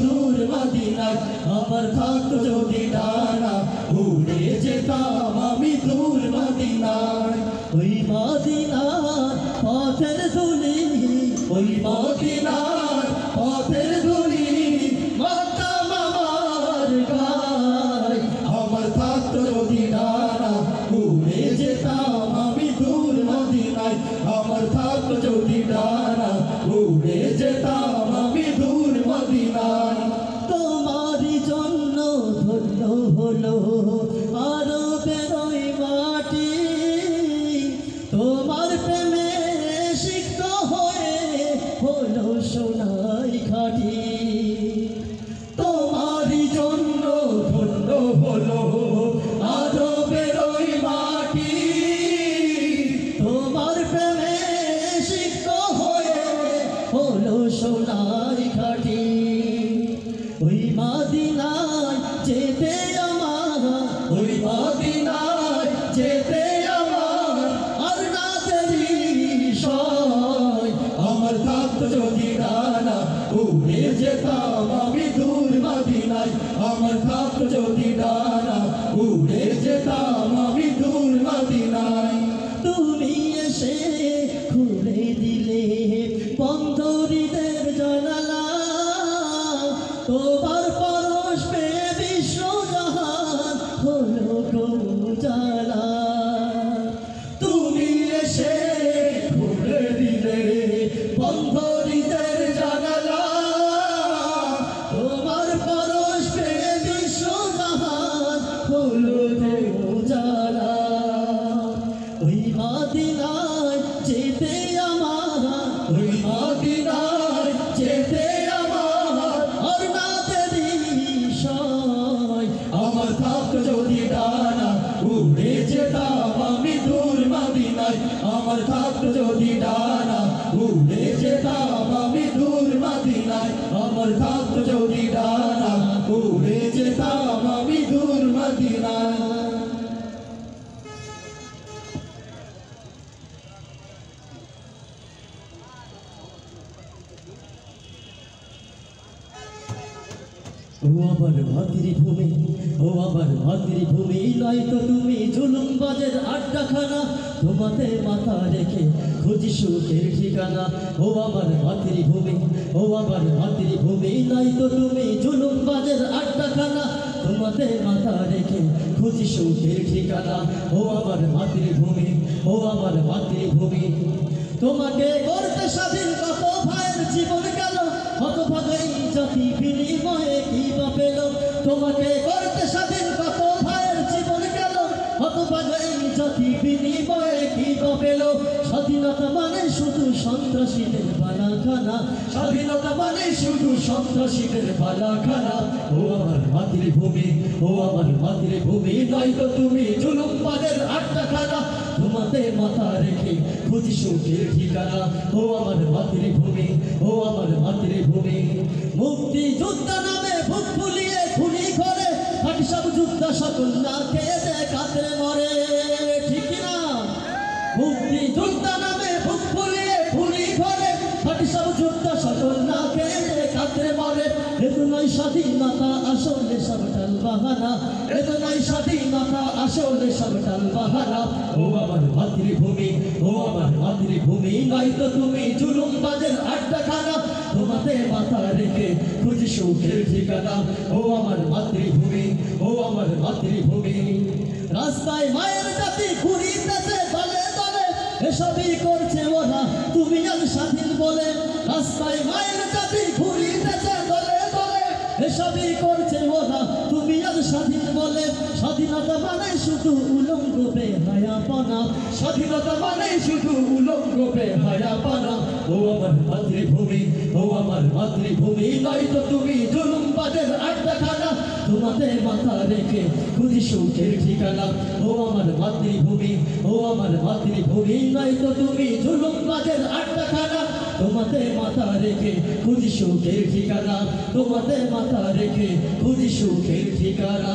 দূর মদিনায় আমার থাকতো যদি ডানা উড়ে যেতাম আমি দূর মদিনায় ওই মদিনার পথের ধুলি ওই মদিনার পথের ধুলি মাতাম আমার গায় আমার থাকতো যদি ডানা উড়ে যেতাম আমি দূর মদিনায় আমার থাকতো যদি ডানা উড়ে যেতাম আমি দূর মদিনায় তোমারই জন্য ধন্য হলো আরবের ওই মাটি তোমার প্রেমে সিক্ত হয়ে হলো সোনাই ঘাটি তোমারই জন্য ধন্য হলো আরবের ওই মাটি তোমার প্রেমে সিক্ত হয়ে হলো সোনাই ঘাটি ওই মদিনায় যেতে আমার ওই মদিনায় যেতে আমার আর না দেরি সয় আমার থাকতো যদি ডানা উড়ে যেতাম আমি দূর মদিনায় আমার থাকতো যদি ডানা উড়ে যেতাম আমি দূর মদিনায় তুমি এসে খুলে দিলে বন্ধুরিদের জানালা তোমার পরশ পেয়ে বিশ্বজাহান হলো গৌজালা তুমি এসে খুলে দিলে বন্ধুরিদের জানালা তোমার পরশ পেয়ে বিশ্বজাহান হলো গৌজালা ওই মদিনায় যেতে আমার ওই মদিনায় যেতে আমার আর না দেরি সয় আমার থাকতো যদি ডানা উড়ে যেতাম আমি দূর মদিনায় আমার থাকতো যদি ডানা উড়ে যেতাম আমি দূর মদিনায় আমার থাকতো যদি ডানা উড়ে যেতাম আমি দূর মদিনায় ও আমার মাতৃভূমি ও আমার মাতৃভূমি নয় তো তুমি জুলুমবাজের আড্ডাখানা তোমাতে মাথা রেখে খুঁজি সুখের ঠিকানা ও আমার মাতৃভূমি ও আমার মাতৃভূমি নয় তো তুমি জুলুমবাজের আড্ডাখানা তোমাতে মাথা রেখে খুঁজি সুখের ঠিকানা ও আমার মাতৃভূমি ও আমার মাতৃভূমি তোমাকে করতে স্বাধীন কত ভাইয়ের জীবন গেল হতভাগাই জাতি বিনিময়ে কি বা পেল তোমাকে করতে স্বাধীন কত ভাইয়ের জীবন গেল হতভাগাই জাতি বিনিময়ে কি বা পেল স্বাধীনতা মানে শুধু সন্ত্রাসীদের বালাখানা স্বাধীনতা মানে শুধু সন্ত্রাসীদের বালাখানা ও আমার মাতৃভূমি ও আমার মাতৃভূমি নয় তো তুমি জুলুমবাজের আড্ডাখানা তোমাতে মাথা রেখে খুঁজি সুখের ঠিকানা ও আমার মাতৃভূমি ও আমার মাতৃভূমি মুক্তি যোদ্ধা নামে বুক ফুলিয়ে খুনি করে বাকি সব যোদ্ধা সকল না খেয়ে দেয় কাতরে মরে ঠিক না মুক্তি যোদ্ধা নামে বুক ফুলিয়ে খুনি করে বাকি সব যোদ্ধা সকল না খেয়ে দেয় কাতরে মরে এতো নয় স্বাধীনতা আসলে সব টাল বাহানা এতো নয় স্বাধীনতা আসলে সব টাল বাহানা ও আমার মাতৃভূমি ও আমার মাতৃভূমি নয় তো তুমি জুলুমবাজের আড্ডাখানা তোমাতে মাথা রেখে খুঁজি সুখের ঠিকানা ও আমার মাতৃভূমি ও আমার মাতৃভূমি রাস্তায় মায়ের জাতি ঘুরিতেছে দলে দলে এসবই করছে ওরা তুমি আজ স্বাধীন বলে রাস্তায় মায়ের জাতি ঘুরিতেছে দলে দলে এসবই করছে ওরা তুমি আজ স্বাধীন বলে স্বাধীনতা মানে শুধু উলঙ্গ বেহায়াপনা স্বাধীনতা মানে শুধু উলঙ্গ বেহায়াপনা ও আমার মাতৃভূমি ও আমার মাতৃভূমি নয় তো তুমি জুলুমবাজের আড্ডাখানা তোমাতে মাথা রেখে খুঁজি সুখের ঠিকানা ও আমার মাতৃভূমি ও আমার মাতৃভূমি নয় তো তুমি জুলুমবাজের আড্ডাখানা তোমাতে মাথা রেখে খুঁজি সুখের ঠিকানা তোমাতে মাথা রেখে খুঁজি সুখের ঠিকানা